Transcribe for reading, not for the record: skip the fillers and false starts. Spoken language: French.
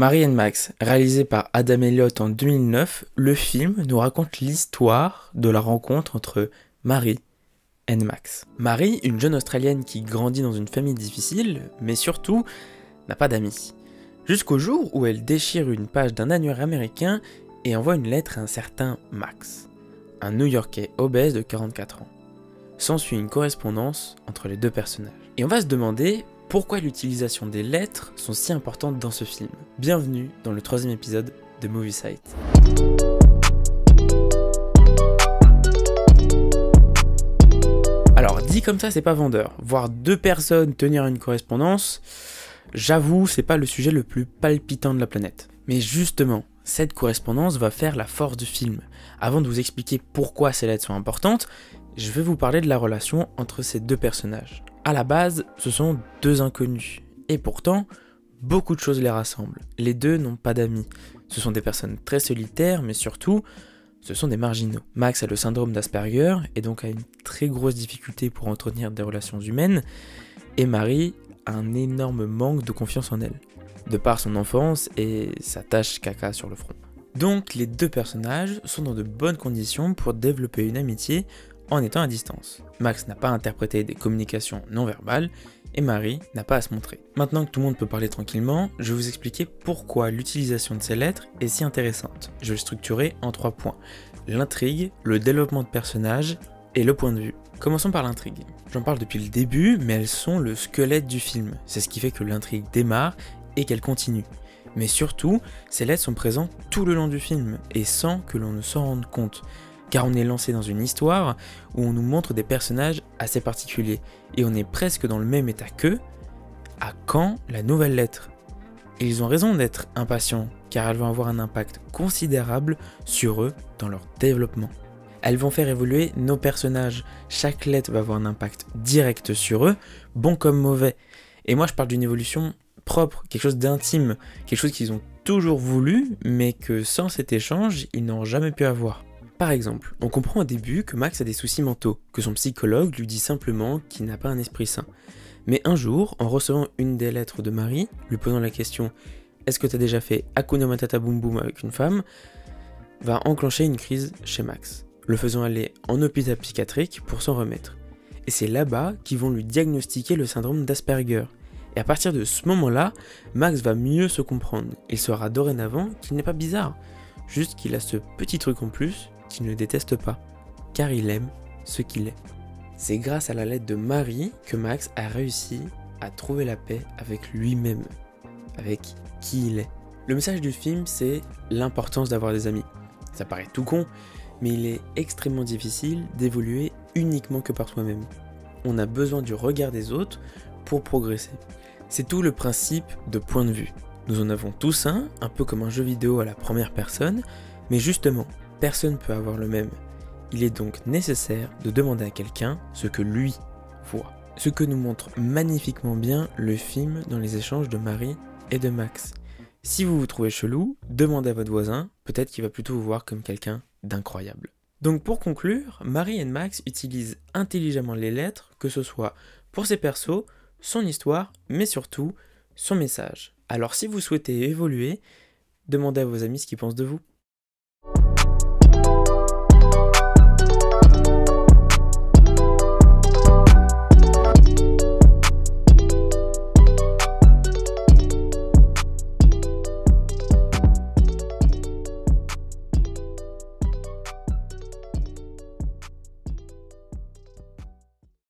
Marie and Max, réalisé par Adam Elliott en 2009, le film nous raconte l'histoire de la rencontre entre Marie et Max. Marie, une jeune Australienne qui grandit dans une famille difficile, mais surtout n'a pas d'amis. Jusqu'au jour où elle déchire une page d'un annuaire américain et envoie une lettre à un certain Max, un New-Yorkais obèse de 44 ans. S'ensuit une correspondance entre les deux personnages. Et on va se demander pourquoi l'utilisation des lettres sont si importantes dans ce film. Bienvenue dans le 3e épisode de Movie Site. Alors dit comme ça, c'est pas vendeur. Voir deux personnes tenir une correspondance, j'avoue, c'est pas le sujet le plus palpitant de la planète. Mais justement, cette correspondance va faire la force du film. Avant de vous expliquer pourquoi ces lettres sont importantes, je vais vous parler de la relation entre ces deux personnages. À la base, ce sont deux inconnus. Et pourtant, beaucoup de choses les rassemblent. Les deux n'ont pas d'amis. Ce sont des personnes très solitaires, mais surtout, ce sont des marginaux. Max a le syndrome d'Asperger, et donc a une très grosse difficulté pour entretenir des relations humaines. Et Marie a un énorme manque de confiance en elle, de par son enfance et sa tache caca sur le front. Donc les deux personnages sont dans de bonnes conditions pour développer une amitié en étant à distance. Max n'a pas interprété des communications non verbales et Marie n'a pas à se montrer. Maintenant que tout le monde peut parler tranquillement, je vais vous expliquer pourquoi l'utilisation de ces lettres est si intéressante. Je vais le structurer en 3 points. L'intrigue, le développement de personnages et le point de vue. Commençons par l'intrigue. J'en parle depuis le début, mais elles sont le squelette du film. C'est ce qui fait que l'intrigue démarre et qu'elle continue. Mais surtout, ces lettres sont présentes tout le long du film et sans que l'on ne s'en rende compte. Car on est lancé dans une histoire où on nous montre des personnages assez particuliers et on est presque dans le même état qu'eux. À quand la nouvelle lettre ? Et ils ont raison d'être impatients car elles vont avoir un impact considérable sur eux dans leur développement. Elles vont faire évoluer nos personnages. Chaque lettre va avoir un impact direct sur eux, bon comme mauvais. Et moi je parle d'une évolution propre, quelque chose d'intime, quelque chose qu'ils ont toujours voulu mais que sans cet échange ils n'ont jamais pu avoir. Par exemple, on comprend au début que Max a des soucis mentaux, que son psychologue lui dit simplement qu'il n'a pas un esprit sain. Mais un jour, en recevant une des lettres de Marie, lui posant la question « Est-ce que t'as déjà fait Hakuna Matata Boum Boum avec une femme ?», va enclencher une crise chez Max, le faisant aller en hôpital psychiatrique pour s'en remettre. Et c'est là-bas qu'ils vont lui diagnostiquer le syndrome d'Asperger. Et à partir de ce moment-là, Max va mieux se comprendre. Il saura dorénavant qu'il n'est pas bizarre, juste qu'il a ce petit truc en plus qu'il ne déteste pas, car il aime ce qu'il est. C'est grâce à la lettre de Marie que Max a réussi à trouver la paix avec lui-même, avec qui il est. Le message du film, c'est l'importance d'avoir des amis. Ça paraît tout con, mais il est extrêmement difficile d'évoluer uniquement que par soi-même. On a besoin du regard des autres pour progresser. C'est tout le principe de point de vue. Nous en avons tous un peu comme un jeu vidéo à la première personne, mais justement, personne ne peut avoir le même. Il est donc nécessaire de demander à quelqu'un ce que lui voit. Ce que nous montre magnifiquement bien le film dans les échanges de Marie et de Max. Si vous vous trouvez chelou, demandez à votre voisin, peut-être qu'il va plutôt vous voir comme quelqu'un d'incroyable. Donc pour conclure, Marie et Max utilisent intelligemment les lettres, que ce soit pour ses persos, son histoire, mais surtout son message. Alors si vous souhaitez évoluer, demandez à vos amis ce qu'ils pensent de vous.